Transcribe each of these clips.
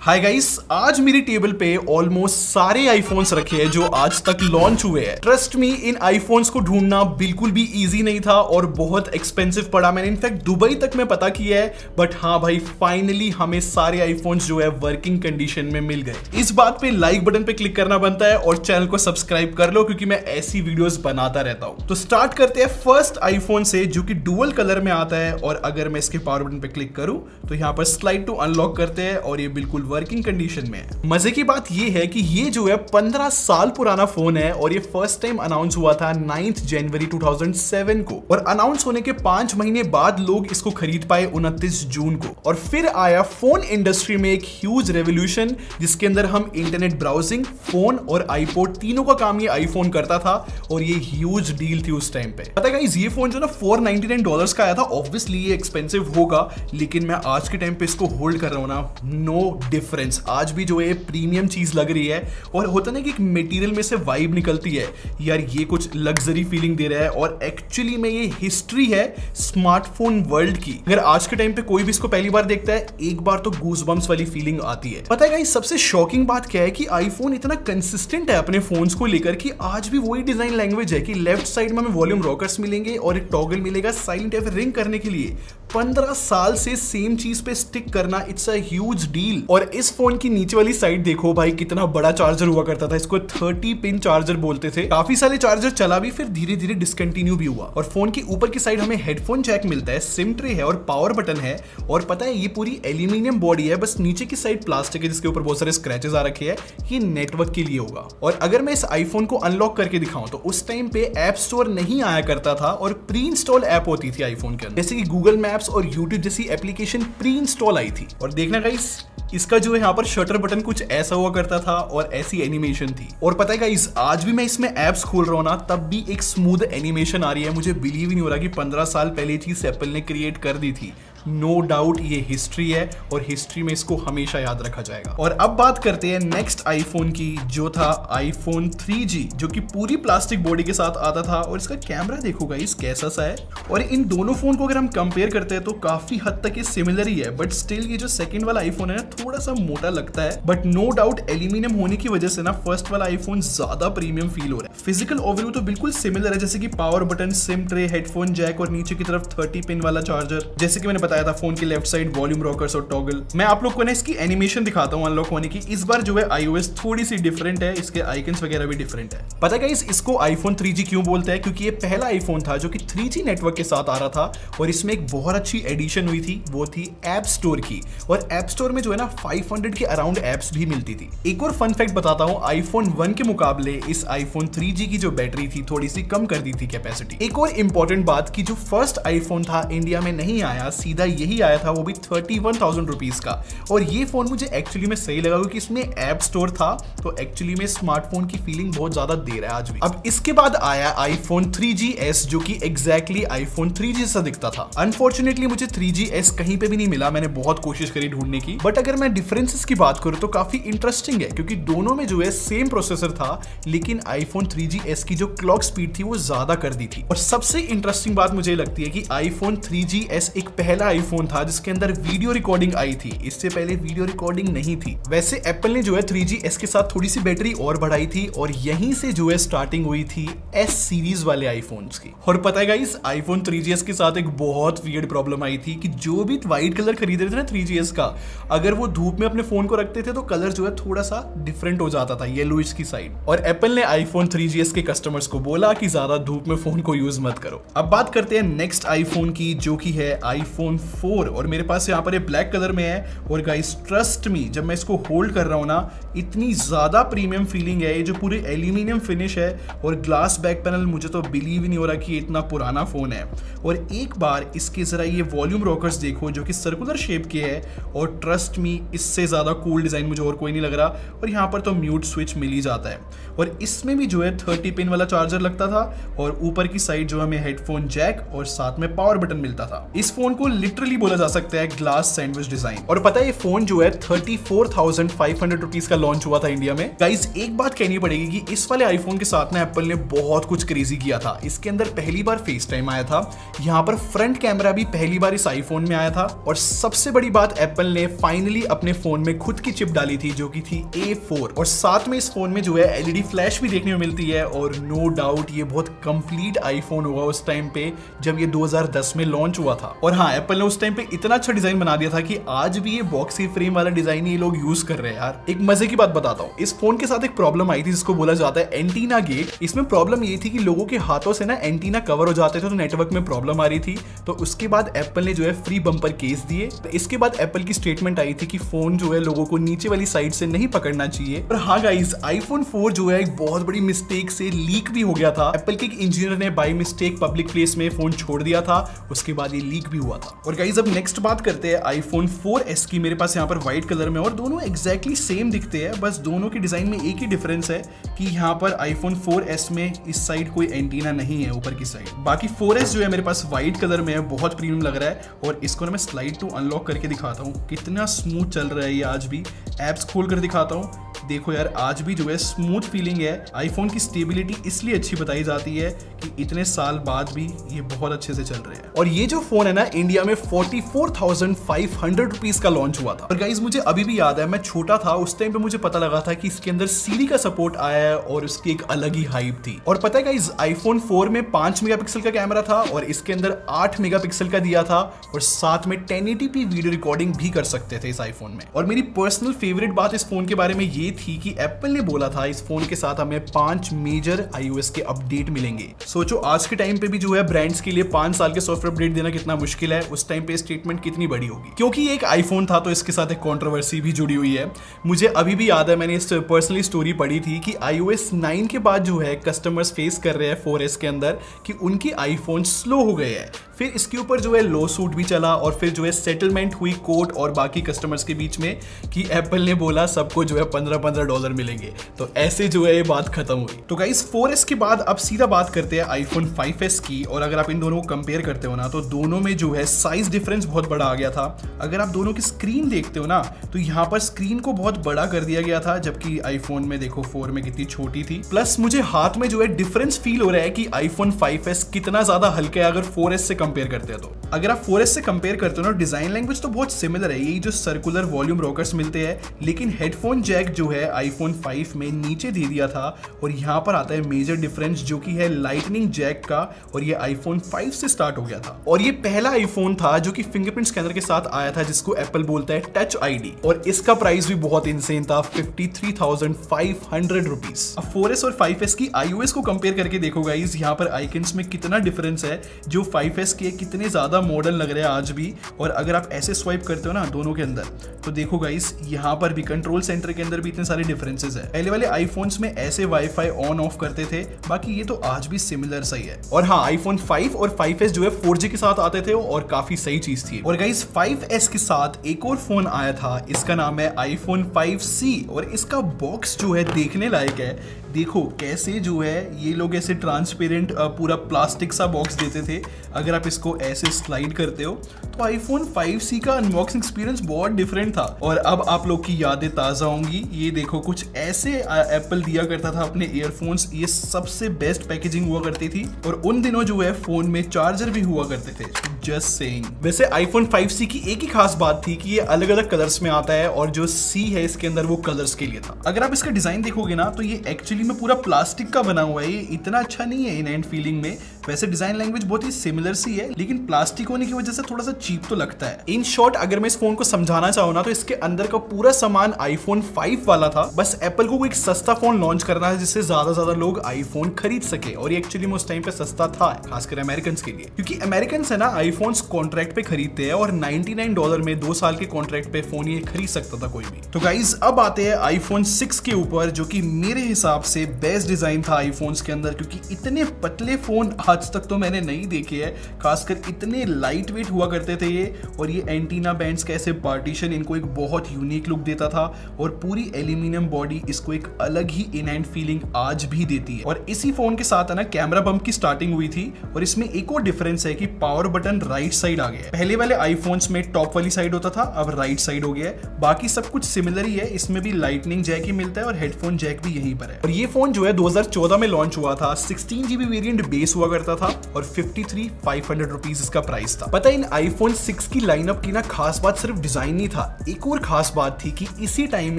Hi guys, आज मेरी table पे ऑलमोस्ट सारे आईफोन्स रखे हैं जो आज तक लॉन्च हुए हैं। ट्रस्ट मी, इन आईफोन्स को ढूंढना बिल्कुल भी इजी नहीं था और बहुत एक्सपेंसिव पड़ा। मैंने इनफैक्ट दुबई तक में पता किया है, बट हाँ भाई, फाइनली हमें सारे आईफोन्स जो है वर्किंग कंडीशन में मिल गए। इस बात पे लाइक बटन पे क्लिक करना बनता है और चैनल को सब्सक्राइब कर लो क्योंकि मैं ऐसी वीडियोस बनाता रहता हूं। तो स्टार्ट करते हैं फर्स्ट आईफोन से जो कि डुअल कलर में आता है। और अगर मैं इसके पावर बटन पे क्लिक करूं तो यहाँ पर स्लाइड टू अनलॉक करते हैं और ये बिल्कुल वर्किंग कंडीशन में है। मजे की बात ये है कि ये जो है 15 साल पुराना फोन है और ये फर्स्ट टाइम अनाउंस हुआ था 9 जनवरी 2007 को। और अनाउंस होने के 5 महीने बाद लोग इसको खरीद पाए 29 जून को। और फिर आया फोन इंडस्ट्री में एक ह्यूज रेवोल्यूशन जिसके अंदर हम इंटरनेट ब्राउजिंग, फोन और आईपोड तीनों का काम ये आईफोन करता था और ये ह्यूज डील थी उस टाइम पे। पता है गाइस, ये फोन जो ना $499 का आया था। ऑब्वियसली ये एक्सपेंसिव होगा, लेकिन मैं आज के टाइम पे इसको होल्ड कर रहा हूं ना, नो डिफरेंस। आज भी जो है प्रीमियम चीज लग रही है और होता ना कि एक मटेरियल में से वाइब निकलती है, यार ये कुछ लग्जरी फीलिंग दे रहा है। और एक्चुअली में ये हिस्ट्री है स्मार्टफोन वर्ल्ड की। अगर आज के टाइम पे कोई भी इसको पहली बार देखता है, एक बार तो गूज़बम्प्स वाली फीलिंग आती है। पता है गाइस, सबसे शॉकिंग बात क्या है कि आईफोन इतना कंसिस्टेंट है अपने फोन्स को लेकर कि आज भी वही डिजाइन लैंग्वेज है कि लेफ्ट साइड में हमें वॉल्यूम रॉकर्स मिलेंगे और एक टॉगल मिलेगा साइलेंट या रिंग करने के लिए। 15 साल से सेम चीज पे स्टिक करना, इट्स अ ह्यूज डील। और इस फोन की नीचे वाली साइड देखो भाई, कितना बड़ा चार्जर हुआ करता था। इसको 30 पिन चार्जर बोलते थे। काफी सारे चार्जर चला भी, फिर धीरे धीरे डिसकंटिन्यू भी हुआ। और फोन की ऊपर की साइड हमें हेडफोन जैक मिलता है, सिम ट्रे है और पावर बटन है। और पता है, ये पूरी एल्यूमिनियम बॉडी है, बस नीचे की साइड प्लास्टिक है जिसके ऊपर बहुत सारे स्क्रैचेस आ रखे हैं। ये नेटवर्क के लिए होगा। और अगर मैं इस आईफोन को अनलॉक करके दिखाऊं तो उस टाइम पे ऐप स्टोर नहीं आया करता था और प्री इंस्टॉल ऐप होती थी आईफोन के अंदर, जैसे कि गूगल मैप्स और यूट्यूब जैसी एप्लीकेशन प्री इंस्टॉल आई थी। और देखना गाइस, इसका जो है यहाँ पर शटर बटन कुछ ऐसा हुआ करता था और ऐसी एनिमेशन थी। और पता है गाइस, आज भी मैं इसमें एप्स खोल रहा हूँ ना, तब भी एक स्मूथ एनिमेशन आ रही है। मुझे बिलीव ही नहीं हो रहा कि 15 साल पहले चीज एप्पल ने क्रिएट कर दी थी। नो डाउट ये हिस्ट्री है और हिस्ट्री में इसको हमेशा याद रखा जाएगा। और अब बात करते हैं नेक्स्ट आईफोन की, जो था आईफोन 3G, जो कि पूरी प्लास्टिक बॉडी के साथ आता था। और इसका कैमरा देखो गाइस कैसा सा है। और इन दोनों फोन को अगर हम कंपेयर करते हैं तो काफी हद तक ये सिमिलर ही है, बट स्टिल ये जो सेकंड वाला आईफोन है थोड़ा सा मोटा लगता है। बट नो डाउट एल्यूमिनियम होने की वजह से ना फर्स्ट वाला आईफोन ज्यादा प्रीमियम फील हो रहा है। फिजिकल ओवरव्यू तो बिल्कुल सिमिलर है, जैसे कि power button, sim tray, headphone jack और नीचे की तरफ 30 पिन वाला चार्जर। जैसे कि मैंने बताया था, फोन की लेफ्ट साइड वॉल्यूम रॉकर्स और टॉगल। मैं आप लोग को ना इसकी एनिमेशन दिखाता हूं अनलॉक होने की। इस बार जो है iOS थोड़ी सी डिफरेंट है, इसके आइकन्स वगैरह भी डिफरेंट है। पता है गाइस, इसको आईफोन 3G क्यों बोलते हैं? क्योंकि ये पहला आईफोन था जो कि 3G नेटवर्क के साथ आ रहा था। और इसमें एक बहुत अच्छी एडिशन हुई थी, वो थी ऐप स्टोर की। और ऐप स्टोर में जो है ना 500 के अराउंड एप्स भी मिलती थी। एक और फन फैक्ट बताता हूं, आईफोन 1 के मुकाबले इस आईफोन 3G की जो बैटरी थी थोड़ी सी कम कर दी थी कैपेसिटी। एक और इंपॉर्टेंट बात कि जो फर्स्ट आईफोन था इंडिया में नहीं आया, सीधा यही आया था, वो भी 31,000 रुपीज का। और ये फोन मुझे एक्चुअली में सही लगा क्योंकि इसमें ऐप स्टोर था, तो एक्चुअली में स्मार्टफोन की फीलिंग बहुत ज्यादा दे रहा है आज भी। अब इसके बाद आया आईफोन 3GS, जो कि एग्जैक्टली आईफोन 3G सा दिखता था। अनफॉर्चुनेटली मुझे 3GS कहीं पे भी नहीं मिला, मैंने बहुत कोशिश करी ढूंढने की। बट अगर मैं डिफरेंसेस की बात करूं तो काफी इंटरेस्टिंग है, क्योंकि दोनों में जो है सेम प्रोसेसर था, लेकिन आईफोन 3GS की जो क्लॉक स्पीड थी वो ज्यादा कर दी थी। और सबसे इंटरेस्टिंग बात मुझे लगती है कि आईफोन 3GS एक पहला आईफोन था जिसके अंदर वीडियो रिकॉर्डिंग आई थी। इससे पहले वीडियो रिकॉर्डिंग नहीं थी। वैसे एप्पल ने जो है 3GS के साथ थोड़ी सी बैटरी और बढ़ाई थी और यहीं से जो है स्टार्टिंग हुई थी S सीरीज वाले आईफोन्स की। और पता है गाइस, आईफोन 3GS के साथ एक बहुत वियर्ड प्रॉब्लम आई थी कि जो भी व्हाइट कलर खरीद रहे थे ना 3GS का, अगर वो धूप में अपने फोन को रखते थे तो कलर जो है थोड़ा सा डिफरेंट हो जाता था, येलोइश की साइड। और एप्पल ने आईफोन 3GS के कस्टमर्स को बोला कि ज्यादा धूप में फोन को यूज मत करो। अब बात करते हैं नेक्स्ट आईफोन की, जो की है आईफोन 4। और मेरे पास यहाँ पर ब्लैक कलर में है। और गाइस ट्रस्ट मी, जब मैं इसको होल्ड कर रहा हूं ना, इतनी ज्यादा प्रीमियम फीलिंग है। ये जो पूरी एल्यूमिनियम फिनिश है और ग्लास बैक पैनल, मुझे तो बिलीव ही नहीं हो रहा कि इतना पुराना फोन है। और एक बार इसके जरा ये वॉल्यूम रॉकर्स देखो जो कि सर्कुलर शेप के है। और ट्रस्ट मी, इससे ज्यादा कूल डिजाइन मुझे और कोई नहीं लग रहा। और यहाँ पर तो म्यूट स्विच मिल ही जाता है। और इसमें भी जो है 30 पिन वाला चार्जर लगता था। और ऊपर की साइड जो हमें हेडफोन जैक और साथ में पावर बटन मिलता था। इस फोन को लिटरली बोला जा सकता है ग्लास सैंडविच डिजाइन। और पता है ये फोन जो है 34,500 रुपीज का लॉन्च हुआ था इंडिया में। गाइस एक बात कहनी पड़ेगी कि इस वाले आईफोन के साथ ना एप्पल ने बहुत कुछ क्रेजी किया था। इसके अंदर पहली बार फेस टाइम आया था, यहाँ पर फ्रंट कैमरा भी पहली बार इस आईफोन में आया था, और सबसे बड़ी बात एप्पल ने फाइनली अपने फोन में खुद की चिप डाली थी जो कि थी A4। और साथ में इस फोन में जो है LED फ्लैश भी देखने को मिलती है। और नो डाउट ये बहुत कंप्लीट आईफोन होगा उस टाइम पे जब ये 2010 में लॉन्च हुआ था। और हाँ, एप्पल ने उस टाइम पे इतना अच्छा डिजाइन बना दिया था कि आज भी ये बॉक्सी फ्रेम वाला डिजाइन ये लोग यूज कर रहे हैं यार। एक मजे की बात बताता हूँ, इस फोन के साथ एक प्रॉब्लम आई थी जिसको बोला जाता है एंटीना गेट। इसमें प्रॉब्लम ये थी कि लोगों के हाथों से ना एंटीना कवर हो जाते थे, तो नेटवर्क में प्रॉब्लम आ रही थी। तो उसके बाद एप्पल ने जो है फ्री बम्पर केस दिए। तो इसके बाद एप्पल की स्टेटमेंट आई थी कि फोन जो है लोगों को नीचे वाली साइड से नहीं पकड़ना चाहिए। और हाँ गाइस, आईफोन 4 जो है एक बहुत बड़ी मिस्टेक से लीक भी हो गया था। एप्पल के एक इंजीनियर ने बाय मिस्टेक पब्लिक प्लेस में फोन छोड़ दिया था, उसके बाद ये लीक भी हुआ था। और गाइस अब नेक्स्ट बात करते हैं आईफोन 4S की। मेरे पास यहाँ पर व्हाइट कलर में, और दोनों एग्जैक्टली सेम दिखते हैं, बस दोनों के डिजाइन में एक ही डिफरेंस है कि यहाँ पर आईफोन 4S में इस साइड कोई एंटीना नहीं है ऊपर की साइड। बाकी 4S जो है मेरे पास व्हाइट कलर में है, बहुत प्रीमियम लग रहा है। और इसको ना मैं स्लाइड टू अनलॉक करके दिखाता हूँ, कितना स्मूथ चल रहा है ये। आज भी एप्स खोल कर दिखाता हूँ, देखो यार आज भी जो है स्मूथ फीलिंग है। आईफोन की स्टेबिलिटी इसलिए अच्छी बताई जाती है कि इतने साल बाद भी ये बहुत अच्छे से चल रहे हैं। और ये जो फोन है ना इंडिया में 44,500 रुपीज का लॉन्च हुआ था। और गाइस मुझे अभी भी याद है, मैं छोटा था उस टाइम पे, मुझे पता लगा था कि इसके अंदर सीडी का सपोर्ट आया है और उसकी एक अलग ही हाइप थी। और पता है गाइस, आईफोन 4 में 5 मेगापिक्सल का कैमरा था और इसके अंदर 8 मेगापिक्सल का दिया था, और साथ में 1080p वीडियो रिकॉर्डिंग भी कर सकते थे इस आईफोन में। और मेरी पर्सनल फेवरेट बात इस फोन के बारे में ये थी कि एप्पल ने बोला था इस फोन के साथ हमें 5 मेजर iOS के अपडेट मिलेंगे। सोचो आज के टाइम पे भी जो है ब्रांड्स के लिए 5 साल के सॉफ्टवेयर अपडेट देना कितना मुश्किल है, उस टाइम पे स्टेटमेंट कितनी बड़ी होगी। क्योंकि ये एक आईफोन था तो इसके साथ एक कंट्रोवर्सी भी जुड़ी हुई है। मुझे अभी भी याद है, मैंने इस पर्सनली स्टोरी पढ़ी थी कि iOS 9 के बाद जो है कस्टमर्स फेस कर रहे हैं 4S के अंदर कि उनके आईफोन स्लो हो गए हैं। फिर इसके ऊपर जो है लॉ सूट भी चला और फिर जो है सेटलमेंट हुई कोर्ट और बाकी कस्टमर्स के बीच में कि एप्पल ने बोला सबको जो है $15 मिलेंगे। तो ऐसे जो है ये बात खत्म हुई। तो गाइस 4S के बाद अब सीधा बात करते हैं आईफोन 5S की। और अगर आप इन दोनों को कंपेयर करते हो ना तो दोनों में जो है साइज डिफरेंस बहुत बड़ा आ गया था। अगर आप दोनों की स्क्रीन देखते हो ना तो यहाँ पर स्क्रीन को बहुत बड़ा कर दिया गया था, जबकि आईफोन में देखो 4 में कितनी छोटी थी। प्लस मुझे हाथ में जो है डिफरेंस फील हो रहा है कि आईफोन 5S कितना ज्यादा हल्का है अगर 4S से कंपेयर करते हैं। तो अगर आप 4S से कंपेयर करते हो ना, डिजाइन लैंग्वेज तो बहुत सिमिलर है, यही जो सर्कुलर वॉल्यूम रॉकर्स मिलते हैं, लेकिन हेडफोन जैक जो है आईफोन 5 में नीचे दे दिया था। और यहाँ पर आता है मेजर डिफरेंस जो कि है लाइटनिंग जैक का, और ये आईफोन 5 से स्टार्ट हो गया था। और ये पहला आईफोन था जो कि फिंगरप्रिंट स्कैनर के साथ आया था जिसको एप्पल बोलता है टच आईडी। और इसका प्राइस भी बहुत इंसेन था, 53,500 रुपीज। अब 4S और 5S की iOS को कंपेयर करके देखो गाइस, यहाँ पर आइकन्स में कितना डिफरेंस है। जो 5S के कितने ज्यादा मॉडर्न लग रहे हैं आज भी। और अगर आप ऐसे स्वाइप करते हो ना दोनों के अंदर तो देखो गाइस यहाँ पर भी कंट्रोल सेंटर के अंदर भी इतने सारे डिफरेंसेस है। पहले वाले आईफोन्स में ऐसे वाईफाई ऑन ऑफ करते थे, बाकी ये तो आज भी सिमिलर सही है। और हाँ, आईफोन 5 और 5S जो है 4G के साथ आते थे और काफी सही चीज थी। और गाइस 5S के साथ एक और फोन आया था, इसका नाम है आईफोन 5C। और इसका बॉक्स जो है देखने लायक है। देखो कैसे जो है ये लोग ऐसे ट्रांसपेरेंट पूरा प्लास्टिक सा बॉक्स देते थे। अगर आप इसको ऐसे स्लाइड करते हो तो आईफोन 5C का अनबॉक्सिंग एक्सपीरियंस बहुत डिफरेंट था। और अब आप लोग की यादें ताज़ा होंगी। ये देखो कुछ ऐसे एप्पल दिया करता था अपने ईयरफोन्स, ये सबसे बेस्ट पैकेजिंग हुआ करती थी। और उन दिनों जो है फोन में चार्जर भी हुआ करते थे, जस्ट सेइंग। वैसे आईफोन 5C की एक ही खास बात थी कि ये अलग अलग कलर्स में आता है और जो C है इसके अंदर वो कलर्स के लिए था। अगर आप इसका डिजाइन देखोगे ना तो ये एक्चुअली में पूरा प्लास्टिक का बना हुआ है, ये इतना अच्छा नहीं है इन एंड फीलिंग में। वैसे डिजाइन लैंग्वेज बहुत ही सिमिलर सी है, लेकिन प्लास्टिक होने की वजह से थोड़ा सा चीप तो लगता है। इन शॉर्ट अगर मैं इस फोन को समझाना चाहूँ ना तो इसके अंदर का पूरा सामान आईफोन 5 वाला था। बस एप्पल को एक सस्ता फोन लॉन्च करना है जिससे ज्यादा लोग आईफोन खरीद सके। और ये एक्चुअली में उस टाइम पे सस्ता था, खासकर अमेरिकन के लिए, क्योंकि अमेरिकन है ना आईफोन्स कॉन्ट्रैक्ट पे खरीदते हैं और $99 में 2 साल के कॉन्ट्रैक्ट पे फोन ये खरीद सकता था कोई भी। तो गाइज अब आते हैं आईफोन 6 के ऊपर, जो कि मेरे हिसाब से बेस्ट डिजाइन था आईफोन्स के अंदर, क्योंकि इतने पतले फोन आज तक तो मैंने नहीं देखे हैं। खासकर इतने लाइट वेट हुआ करते करते थे ये, और ये एंटीना बैंड्स का ऐसे पार्टीशन इनको एक बहुत यूनिक लुक देता था, और पूरी एल्यूमिनियम बॉडी इसको एक अलग ही इन हैंड फीलिंग आज भी देती है। और इसी फोन के साथ है ना कैमरा बम्प की स्टार्टिंग हुई थी, और इसमें एक और डिफरेंस है कि पावर बटन राइट साइड आ गया है। पहले वाले आईफोन्स में टॉप वाली साइड होता था, अब राइट साइड हो गया है। बाकी सब कुछ सिमिलर ही है, इसमें भी लाइटनिंग जैक ही मिलता है और हेडफोन जैक भी यहीं पर है। और ये फोन जो है 2014 में लॉन्च हुआ था, 16GB वेरिएंट बेस हुआ करता था और 53,500 रुपीज इसका प्राइस था। पता है इन आईफोन 6 की लाइनअप की ना खास बात सिर्फ डिजाइन नहीं था, एक और खास बात थी कि इसी टाइम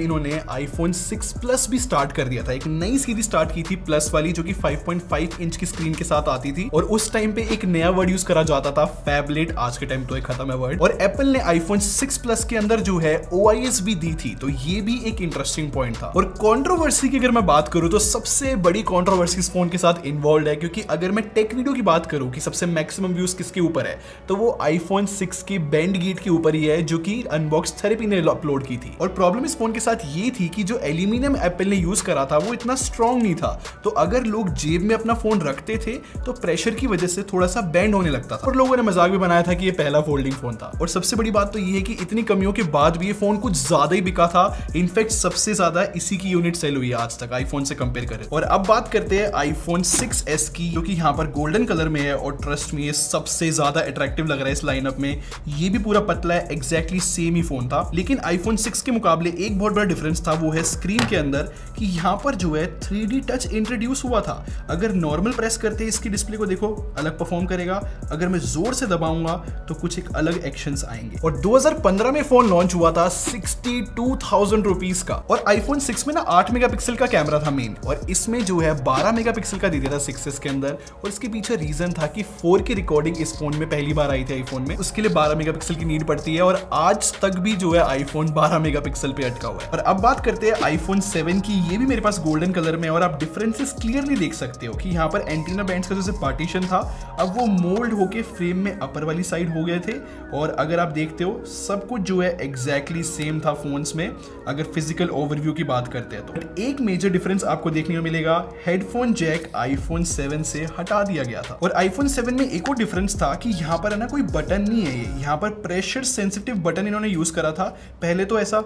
इन्होंने आईफोन 6 प्लस भी स्टार्ट कर दिया था। एक नई सीरीज स्टार्ट की थी प्लस वाली, जो कि 5.5 इंच की स्क्रीन के साथ आती थी, और उस टाइम पे एक नया वर्ड यूज करा जाता था फैबलेट। आज के टाइम तो एक खत्म है वर्ड। और एप्पल ने आईफोन 6 प्लस के अंदर जो है OIS भी दी थी, तो ये भी एक इंटरेस्टिंग पॉइंट था। और कंट्रोवर्सी की अगर मैं बात करूं तो सबसे बड़ी कंट्रोवर्सी इस फोन के साथ इन्वॉल्व है, क्योंकि अगर मैं टेक वीडियो की बात करूं कि सबसे मैक्सिमम व्यूज किसके ऊपर है, तो वो आईफोन 6 की बैंड गेट के ऊपर ही है, जो कि अनबॉक्स थेरेपी ने अपलोड की थी। और प्रॉब्लम इस फोन के साथ ये थी कि जो एल्यूमिनियम एप्पल ने यूज करा था वो इतना स्ट्रॉन्ग नहीं था, तो अगर लोग जेब में अपना फोन रखते थे तो प्रेशर की वजह से थोड़ा सा बैंड होने लगता था, और लोगों ने मजाक भी बनाया था कि ये पहला फोल्डिंग फोन था। और सबसे बड़ी बात तो ये है कि इतनी कमियों के बाद भी ये फोन कुछ ज्यादा ही बिका था। इनफैक्ट सबसे ज्यादा इसी की यूनिट सेल हुई है आज तक आईफोन से कंपेयर करें। और अब बात करते हैं आईफोन 6s की, जो कि यहाँ पर गोल्डन कलर में है, और ट्रस्ट में ये सबसे ज्यादा अट्रैक्टिव लग रहा है इस लाइनअप में। ये भी पूरा पतला है, एग्जैक्टली सेम ही फोन था, लेकिन आईफोन 6 के मुकाबले एक बहुत बड़ा डिफरेंस था, वो है स्क्रीन के अंदर कि यहाँ पर जो है 3D टच इंट्रोड्यूस हुआ था। अगर नॉर्मल प्रेस करते इसकी डिस्प्ले को देखो अलग परफॉर्म करेगा, अगर मैं जोर से दबाऊंगा तो कुछ एक अलग एक्शंस आएंगे। और 2015 में फोन लॉन्च हुआ था 62,000 रुपीज का, और आईफोन 6 में ना 8 मेगापिक्सल का कैमरा था मेन, और इसमें जो है 12 मेगापिक्सल का दे दिया था 6s के अंदर। और इसके पीछे रीजन था कि 4K रिकॉर्डिंग इस फोन में पहली बार आई थी आईफोन में, उसके लिए 12 मेगापिक्सल की नीड पड़ती है, और आज तक भी जो है आईफोन 12 मेगापिक्सल पे अटका हुआ है। और अब बात करते हैं आईफोन 7 की, ये भी मेरे पास गोल्डन कलर में, और आप डिफरेंसेस क्लियरली देख सकते हो कि यहाँ पर एंटीना बैंड्स का जैसे पार्टीशन था, अब वो मोल्ड होके फ्रेम में अपर वाली साइड हो गए थे। और अगर आप देखते हो सब कुछ जो है एग्जैक्टली सेम था फोन्स में, अगर फिजिकल ओवरव्यू की बात करते हैं तो। एक मेजर डिफरेंस आपको देखने को मिलेगा, हेडफोन जैक आईफोन 7 से हटा दिया गया था। और आईफोन 7 में एक और डिफरेंस था कि यहाँ पर है ना कोई बटन नहीं है, यहाँ पर प्रेशर सेंसिटिव बटन इन्होंने यूज करा था। पहले तो ऐसा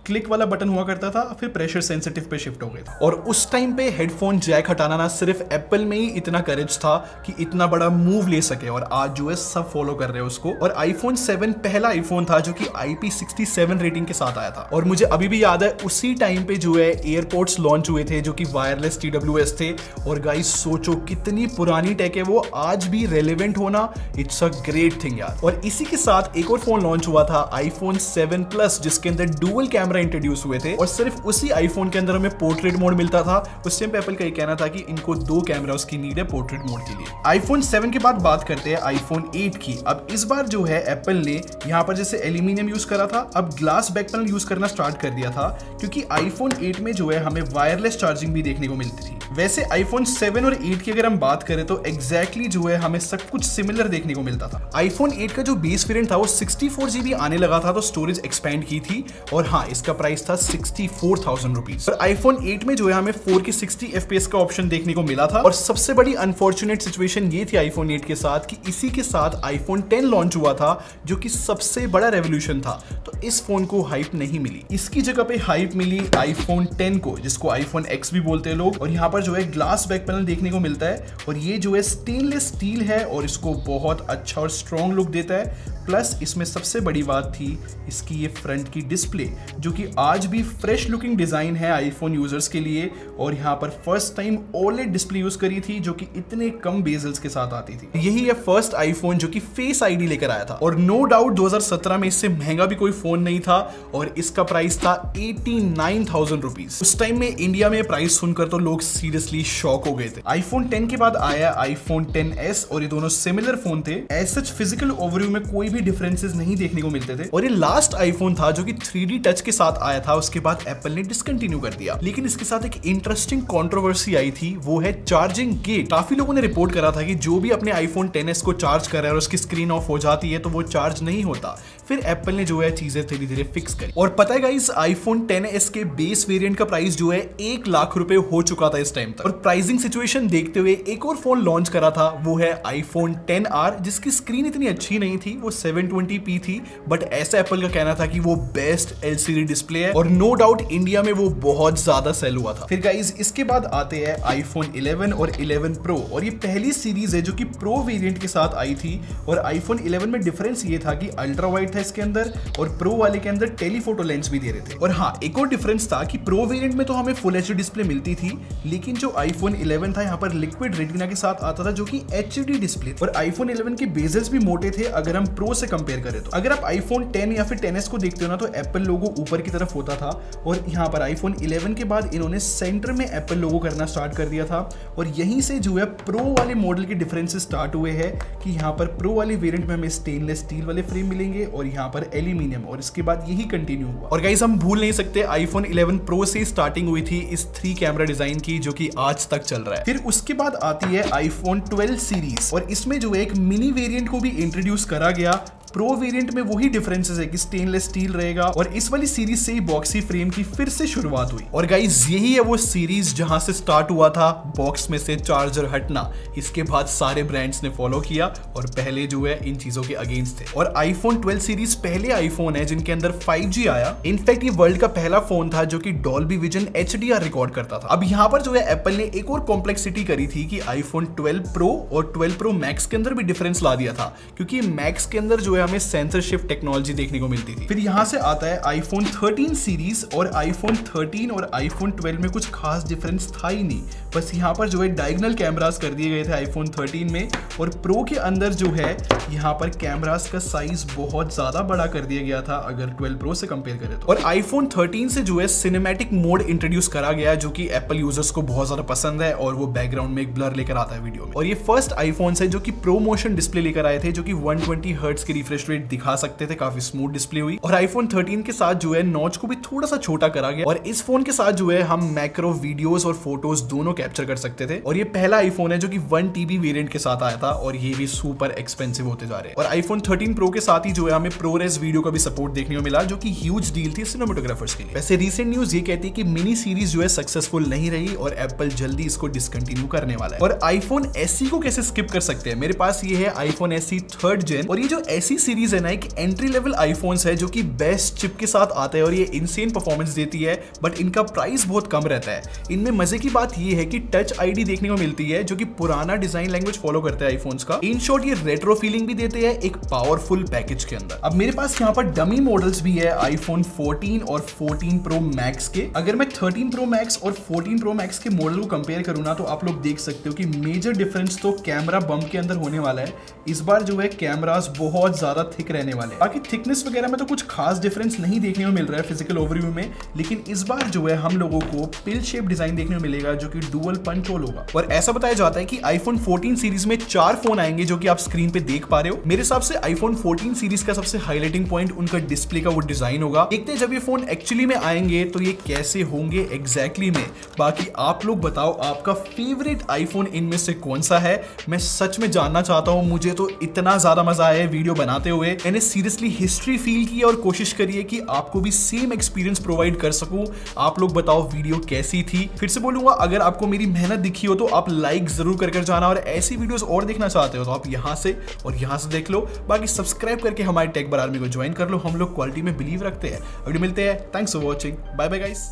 क्लिक वाला बटन हुआ करता था, फिर प्रेशर सेंसिटिव पे शिफ्ट हो गया था। और उस टाइम पे हेडफोन जैक हटाना ना सिर्फ एप्पल में ही इतना करेज था कि इतना बड़ा मूव ले सके, और आज जो है सब फॉलो कर रहे हैं उसको। और आईफोन 7 पहला आईफोन था जो कि IP67 रेटिंग के साथ आया था। और मुझे अभी भी याद है उसी टाइम पे जो है एयरपोर्ट्स लॉन्च हुए थे जो कि वायरलेस TWS थे। और गाइस सोचो कितनी पुरानी टेक है वो, आज भी रेलेवेंट होना, इट्स अ ग्रेट थिंग यार। और इसी के साथ एक और फोन लॉन्च हुआ था आईफोन 7 प्लस, जिसके अंदर डुअल कैमरा इंट्रोड्यूस हुए थे, और सिर्फ उसी आईफोन के अंदर हमें पोर्ट्रेट मोड मिलता था। उस टाइम पे एप्पल का ये कहना था कि इनको 2 कैमरास की नीड है पोर्ट्रेट मोड के लिए। आईफोन 7 के बाद बात करते हैं आईफोन 8 की। अब इस बार जो है एप्पल ने यहाँ पर जैसे एल्यूमिनियम यूज करा था, अब ग्लास बैक पैनल यूज करना स्टार्ट कर दिया था, क्योंकि आईफोन 8 में जो है हमें वायरलेस चार्जिंग भी देखने को मिलती थी। वैसे आईफोन 7 और 8 की अगर हम बात करें तो एग्जैक्टली जो है हमें सब कुछ सिमिलर देखने को मिलता था। आईफोन 8 का जो बेस वेरिएंट था वो 64GB आने लगा था, तो स्टोरेज एक्सपेंड की थी, और हाँ इसका प्राइस था 64,000 रुपीज। और आईफोन 8 में जो है हमें 4K 60 FPS का ऑप्शन देखने को मिला था। और सबसे बड़ी अनफॉर्चुनेट सिचुएशन ये थी आईफोन 8 के साथ कि इसी के साथ आईफोन 10 लॉन्च हुआ था, जो कि सबसे बड़ा रेवोल्यूशन था, तो इस फोन को हाइप नहीं मिली। इसकी जगह पे हाइप मिली आईफोन 10 को, जिसको आईफोन X भी बोलते हैं लोग। और यहाँ पर जो है ग्लास बैक पैनल देखने को मिलता है, और ये जो है स्टेनलेस स्टील है, और इसको बहुत अच्छा और स्ट्रॉन्ग लुक देता है। प्लस इसमें सबसे बड़ी बात थी इसकी ये फ्रंट की डिस्प्ले, जो कि आज भी फ्रेश लुकिंग डिजाइन है आईफोन यूजर्स के लिए। और यहाँ पर first time OLED display use करी थी, जो कि इतने कम बेजल्स के साथ आती थी। यही है फर्स्ट आईफोन जो कि फेस आईडी लेकर आया था। और नो डाउट 2017 में इससे महंगा भी कोई फोन नहीं था, और इसका प्राइस था 89,000 रुपीज। उस टाइम में इंडिया में प्राइस सुनकर तो लोग सीरियसली शॉक हो गए थे। आईफोन 10 के बाद आया आईफोन 10s, और ये दोनों सिमिलर फोन थे। एज सच फिजिकल ओवरव्यू में कोई भी डिफरेंसेस नहीं देखने को मिलते थे। और ये लास्ट आईफोन था जो कि 3D टच के साथ आया था, उसके बाद एप्पल ने डिसकंटिन्यू कर दिया। लेकिन इसके साथ एक इंटरेस्टिंग कंट्रोवर्सी आई थी, वो है चार्जिंग गेट। काफी लोगों ने रिपोर्ट करा था कि जो भी अपने आईफोन 10s को चार्ज कर रहा है और उसकी स्क्रीन ऑफ हो जाती है तो वो चार्ज नहीं होता। फिर एप्पल ने जो है चीजें धीरे धीरे फिक्स करी। और पता है गाइस, आईफोन 10s के बेस वेरिएंट का प्राइस जो है 1 लाख रुपए हो चुका था इस टाइम तक। और प्राइसिंग सिचुएशन देखते हुए एक और फोन लॉन्च करा था, वो है आईफोन 10R, जिसकी स्क्रीन इतनी अच्छी नहीं थी, वो 720p थी, बट ऐसा एप्पल का कहना था कि वो बेस्ट LCD डिस्प्ले है और नो डाउट इंडिया में वो बहुत ज्यादा सेल हुआ था। फिर गाइस इसके बाद आते हैं आईफोन 11 और 11 प्रो, और ये पहली सीरीज है जो कि प्रो वेरिएंट के साथ आई थी। और आईफोन 11 में डिफरेंस ये था कि अल्ट्रा वाइड था इसके अंदर, और प्रो वाले के अंदर टेलीफोटो लेंस भी दे रहे थे। और हाँ, एक और डिफरेंस था कि प्रो वेरिएंट में तो हमें फुल एचडी डिस्प्ले मिलती थी, लेकिन जो आईफोन 11 था यहाँ पर लिक्विड रेटिना के साथ आता था, जो कि एचडी डिस्प्ले। और आईफोन 11 के बेजल्स भी मोटे थे अगर हम प्रो से कंपेयर करें तो। अगर आप आईफोन 10 या फिर 10s को देखते हो ना, तो एप्पल लोगो ऊपर की तरफ होता था, और यहाँ पर आईफोन 11 के बाद इन्होंने सेंटर में एप्पल लोगो करना स्टार्ट कर दिया था। और यहीं से जो है प्रो वाले मॉडल के डिफरेंसेस स्टार्ट हुए हैं कि यहाँ पर प्रो वाले वेरिएंट में हमें स्टेनलेस स्टील वाले फ्रेम मिलेंगे और यहाँ पर एल्यूमिनियम, और इसके बाद यही कंटिन्यू हुआ। और गाइस हम भूल नहीं सकते, आईफोन 11 प्रो से स्टार्टिंग हुई थी इस 3 कैमरा डिजाइन की, जो कि आज तक चल रहा है। फिर उसके बाद आती है आईफोन 12 सीरीज, और इसमें जो है एक मिनी वेरिएंट को भी इंट्रोड्यूस करा गया। प्रो वेरिएंट में वही डिफरेंसेस है कि स्टेनलेस स्टील रहेगा, और इस वाली सीरीज से ही बॉक्सी फ्रेम की फिर से शुरुआत हुई। और गाइस यही है वो सीरीज जहां से स्टार्ट हुआ था बॉक्स में से चार्जर हटना। इसके बाद सारे ब्रांड्स ने फॉलो किया और पहले जो है इन चीजों के अगेंस्ट थे। और आईफोन 12 सीरीज पहले आईफोन है जिनके अंदर 5G आया। इनफैक्ट ये वर्ल्ड का पहला फोन था जो कि डॉल्बी विजन HDR रिकॉर्ड करता था। अब यहाँ पर जो है एप्पल ने एक और कॉम्प्लेक्सिटी करी थी कि आईफोन 12 प्रो और 12 प्रो मैक्स के अंदर भी डिफरेंस ला दिया था, क्योंकि मैक्स के अंदर जो है हमें सेंसर शिफ्ट टेक्नोलॉजी देखने को मिलती थी। फिर यहां से आता है आईफोन 13 सीरीज, और आईफोन 13 और आईफोन 12 में कुछ खास डिफरेंस था ही नहीं, बस यहाँ पर जो है डायगोनल कैमरास कर दिए गए थे आईफोन 13 में। और प्रो के अंदर जो है यहाँ पर कैमरास का साइज बहुत ज्यादा बड़ा कर दिया गया था अगर 12 प्रो से कंपेयर करें तो। और आईफोन 13 से जो है सिनेमैटिक मोड इंट्रोड्यूस करा गया, जो कि एप्पल यूजर्स को बहुत ज्यादा पसंद है, और वो बैकग्राउंड में एक ब्लर लेकर आता है वीडियो में। और ये फर्स्ट आईफोन है जो कि प्रो मोशन डिस्प्ले लेकर आए थे, जो कि 120 हर्ट्ज की रिफ्रेश रेट दिखा सकते थे, काफी स्मूथ डिस्प्ले हुई। और आईफोन 13 के साथ जो है नॉच को भी थोड़ा सा छोटा करा गया, और इस फोन के साथ जो है हम मैक्रो वीडियोस और फोटोज दोनों कैप्चर कर सकते थे। और ये पहला आईफोन है जो कि 1 TB वेरिएंट के साथ आया था, और ये भी सुपर एक्सपेंसिव होते जा रहे हैं। और आईफोन 13 प्रो के साथ ही जो है हमें प्रोरेस वीडियो का भी सपोर्ट देखने को मिला, जो कि ह्यूज डील थी सिनेमेटोग्राफर्स के लिए। वैसे रीसेंट न्यूज ये कहती है कि मिनी सीरीज जो है सक्सेसफुल नहीं रही और एप्पल जल्दी इसको डिसकंटिन्यू करने वाला है। और आईफोन SE को कैसे स्किप कर सकते हैं, मेरे पास ये है आईफोन SE 3rd जेन, और ये जो SE सीरीज है ना, एक एंट्री लेवल आईफोन्स है जो कि बेस्ट चिप के साथ आता है, और ये इनसेन परफॉर्मेंस देती है, बट इनका प्राइस बहुत कम रहता है। इनमें मजे की बात ये है कि टच ID देखने को मिलती है, जो कि पुराना डिजाइन लैंग्वेज फॉलो करता है आईफोन्स का। इन शॉर्ट ये रेट्रो फीलिंग भी देते हैं एक पावरफुल पैकेज के अंदर। अब मेरे पास यहाँ पर डमी मॉडल्स भी है आईफोन 14 और 14 प्रो मैक्स के। अगर मैं 13 प्रो मैक्स और 14 प्रो मैक्स के मॉडल को कंपेयर करूँ ना, तो आप लोग देख सकते हो कि मेजर डिफरेंस तो कैमरा बम्प के अंदर होने वाला है। इस बार जो है कैमरास बहुत ज्यादा थिक रहने वाले हैं। बाकी थिकनेस वगैरह में तो कुछ खास डिफरेंस नहीं देखने को मिल रहा है फिजिकल ओवरव्यू में, लेकिन इस बार जो है हम लोगों को पिल शेप डिजाइन देखने को मिलेगा, जो कि डुअल पंच होल होगा। और ऐसा बताया जाता है कि आईफोन 14 सीरीज में 4 फोन आएंगे, जो कि आप स्क्रीन पे देख पा रहे हो। मेरे हिसाब से आईफोन 14 सीरीज का सबसे हाईलाइटिंग पॉइंट उनका डिस्प्ले का वो डिजाइन होगा। देखते हैं जब ये फोन एक्चुअली में आएंगे तो ये कैसे होंगे एग्जैक्टली में। बाकी आप लोग बताओ आपका फेवरेट आईफोन इनमें से कौन सा है, मैं सच में जानना चाहता हूं। मुझे तो इतना ज्यादा मजा आया वीडियो बनाते हुए, मैंने सीरियसली हिस्ट्री फील की और कोशिश करी है कि आपको भी सेम एक्सपीरियंस प्रोवाइड कर सकूं। आप लोग बताओ वीडियो कैसी थी। फिर से बोलूंगा, अगर आपको मेरी मेहनत दिखी हो तो आप लाइक जरूर कर जाना, और ऐसी वीडियोस और देखना चाहते हो तो आप यहां से और यहां से देख लो। बाकी सब्सक्राइब करके हमारे टेक बार आर्मी को ज्वाइन कर लो। हम लोग क्वालिटी में बिलीव रखते हैं। अभी मिलते हैं। Thanks for watching. Bye bye guys.